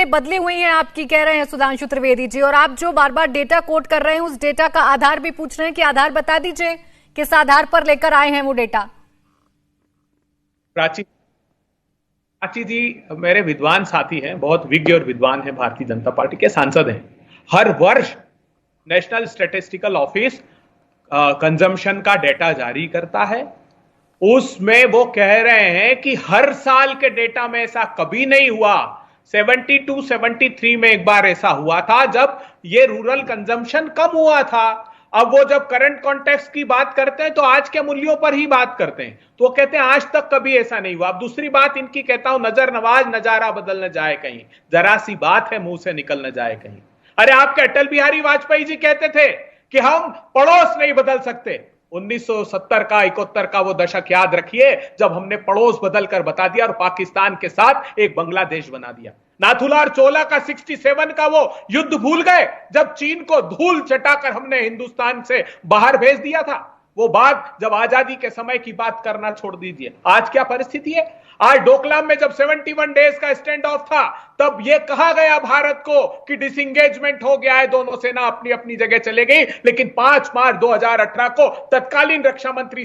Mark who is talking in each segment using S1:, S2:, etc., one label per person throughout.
S1: बदली हुई हैं आपकी, कह रहे हैं सुधांशु त्रिवेदी जी, और आप जो बार बार डेटा कोट कर रहे हैं उस डेटा का आधार भी पूछ रहे हैं कि आधार बता दीजिए, किस आधार पर लेकर आए हैं वो डेटा।
S2: प्राची जी मेरे विद्वान साथी हैं, बहुत विज्ञ और विद्वान हैं, भारतीय जनता पार्टी के सांसद हैं। हर वर्ष नेशनल स्टैटिस्टिकल ऑफिस कंजम्पशन का डेटा जारी करता है। उसमें वो कह रहे हैं कि हर साल के डेटा में ऐसा कभी नहीं हुआ। 72-73 में एक बार ऐसा हुआ था जब ये रूरल कंजम्पशन कम हुआ था। अब वो जब करंट कॉन्टेक्स्ट की बात करते हैं तो आज के मूल्यों पर ही बात करते हैं, तो वो कहते हैं आज तक कभी ऐसा नहीं हुआ। अब दूसरी बात इनकी कहता हूं, नजर नवाज नजारा बदल न जाए कहीं, जरा सी बात है मुंह से निकल न जाए कहीं। अरे आपके अटल बिहारी वाजपेयी जी कहते थे कि हम पड़ोस नहीं बदल सकते। 1970 का 71 का वो दशक याद रखिए जब हमने पड़ोस बदलकर बता दिया और पाकिस्तान के साथ एक बांग्लादेश बना दिया। नाथुलाल चोला का 67 का वो युद्ध भूल गए जब चीन को धूल चटाकर हमने हिंदुस्तान से बाहर भेज दिया था। वो बात जब आजादी के समय की बात करना छोड़ दीजिए। आज क्या परिस्थिति है? आज डोकलाम में जब 71 डेज का स्टैंड ऑफ था तब यह कहा गया भारत को कि डिसएंगेजमेंट हो गया है, दोनों सेना अपनी अपनी जगह चले गई। लेकिन 5 मार्च 2018 को तत्कालीन रक्षा मंत्री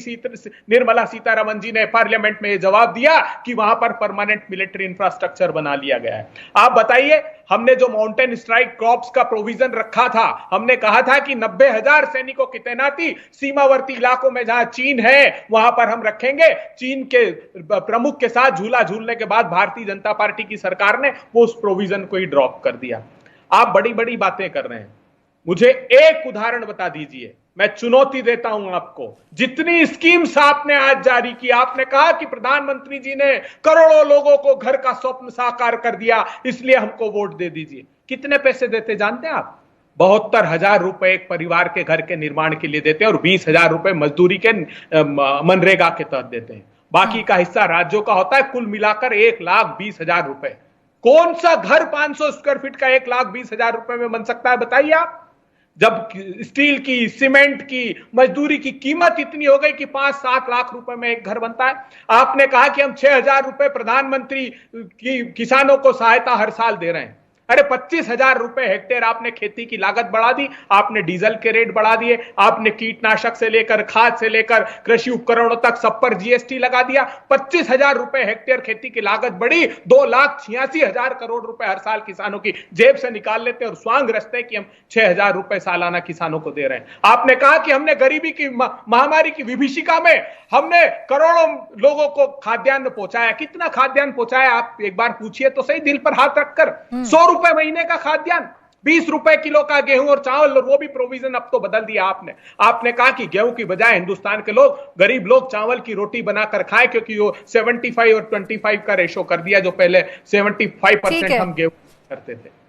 S2: निर्मला सीतारमण जी ने पार्लियामेंट में यह जवाब दिया कि वहां पर परमानेंट मिलिट्री इंफ्रास्ट्रक्चर बना लिया गया है। आप बताइए, हमने जो माउंटेन स्ट्राइक क्रॉप्स का प्रोविजन रखा था, हमने कहा था कि 90,000 सैनिकों की तैनाती सीमावर्ती इलाकों में जहां चीन है वहां पर हम रखेंगे। चीन के प्रमुख के साथ झूला झूलने के बाद भारतीय जनता पार्टी की सरकार ने उस प्रोविजन को ही ड्रॉप कर दिया। आप बड़ी बड़ी बातें कर रहे हैं, मुझे एक उदाहरण बता दीजिए। मैं चुनौती देता हूं आपको, जितनी स्कीम्स आपने आज जारी की, आपने कहा कि प्रधानमंत्री जी ने करोड़ों लोगों को घर का स्वप्न साकार कर दिया इसलिए हमको वोट दे दीजिए। कितने पैसे देते जानते हैं आप? 72,000 रुपए एक परिवार के घर के निर्माण के लिए देते हैं और 20,000 रुपए मजदूरी के मनरेगा के तहत देते हैं। बाकी का हिस्सा राज्यों का होता है। कुल मिलाकर 1,20,000 रुपए। कौन सा घर 500 स्क्वायर फीट का 1,20,000 रुपए में बन सकता है बताइए आप? जब स्टील की, सीमेंट की, मजदूरी की कीमत इतनी हो गई कि 5-7 लाख रुपए में एक घर बनता है। आपने कहा कि हम 6,000 रुपए प्रधानमंत्री की किसानों को सहायता हर साल दे रहे हैं। अरे 25,000 रुपए हेक्टेयर आपने खेती की लागत बढ़ा दी, आपने डीजल के रेट बढ़ा दिए, आपने कीटनाशक से लेकर खाद से लेकर कृषि उपकरणों तक सब पर जीएसटी लगा दिया। 25,000 रुपए हेक्टेयर खेती की लागत बढ़ी। 2,86,000 करोड़ रुपए हर साल किसानों की जेब से निकाल लेते और स्वांग रचते कि हम 6,000 रुपए सालाना किसानों को दे रहे हैं। आपने कहा कि हमने गरीबी की महामारी की विभीषिका में हमने करोड़ों लोगों को खाद्यान्न पहुंचाया। कितना खाद्यान्न पहुंचाया आप एक बार पूछिए तो सही, दिल पर हाथ रखकर। 100 रुपए महीने का खाद्यान्न, 20 रुपए किलो का गेहूं और चावल, वो भी प्रोविजन अब तो बदल दिया आपने। आपने कहा कि गेहूं की बजाय हिंदुस्तान के लोग, गरीब लोग चावल की रोटी बनाकर खाएं, क्योंकि वो 75 और 25 का रेशो कर दिया, जो पहले 75% हम गेहूं करते थे।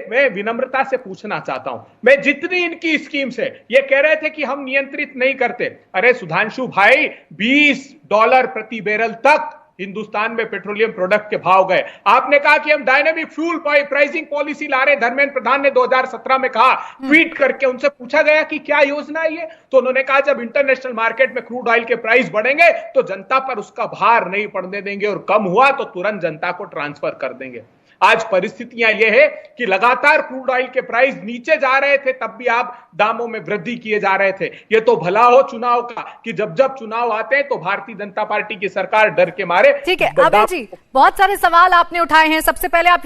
S2: मैं विनम्रता से पूछना चाहता हूं, मैं जितनी इनकी स्कीम्स है, ये कह रहे थे कि हम नियंत्रित नहीं करते। अरे सुधांशु भाई, $20 प्रति बैरल तक हिंदुस्तान में पेट्रोलियम प्रोडक्ट के भाव गए। आपने कहा कि हम डायनेमिक फ्यूल प्राइसिंग पॉलिसी ला रहे हैं। धर्मेंद्र प्रधान ने 2017 में कहा, ट्वीट करके उनसे पूछा गया कि क्या योजना है ये, तो उन्होंने कहा जब इंटरनेशनल मार्केट में क्रूड ऑयल के प्राइस बढ़ेंगे तो जनता पर उसका भार नहीं पड़ने देंगे, और कम हुआ तो तुरंत जनता को ट्रांसफर कर देंगे। आज परिस्थितियां यह है कि लगातार क्रूड ऑयल के प्राइस नीचे जा रहे थे, तब भी आप दामों में वृद्धि किए जा रहे थे। यह तो भला हो चुनाव का कि जब जब चुनाव आते हैं तो भारतीय जनता पार्टी की सरकार डर के मारे।
S1: ठीक है आबिद जी, बहुत सारे सवाल आपने उठाए हैं। सबसे पहले आप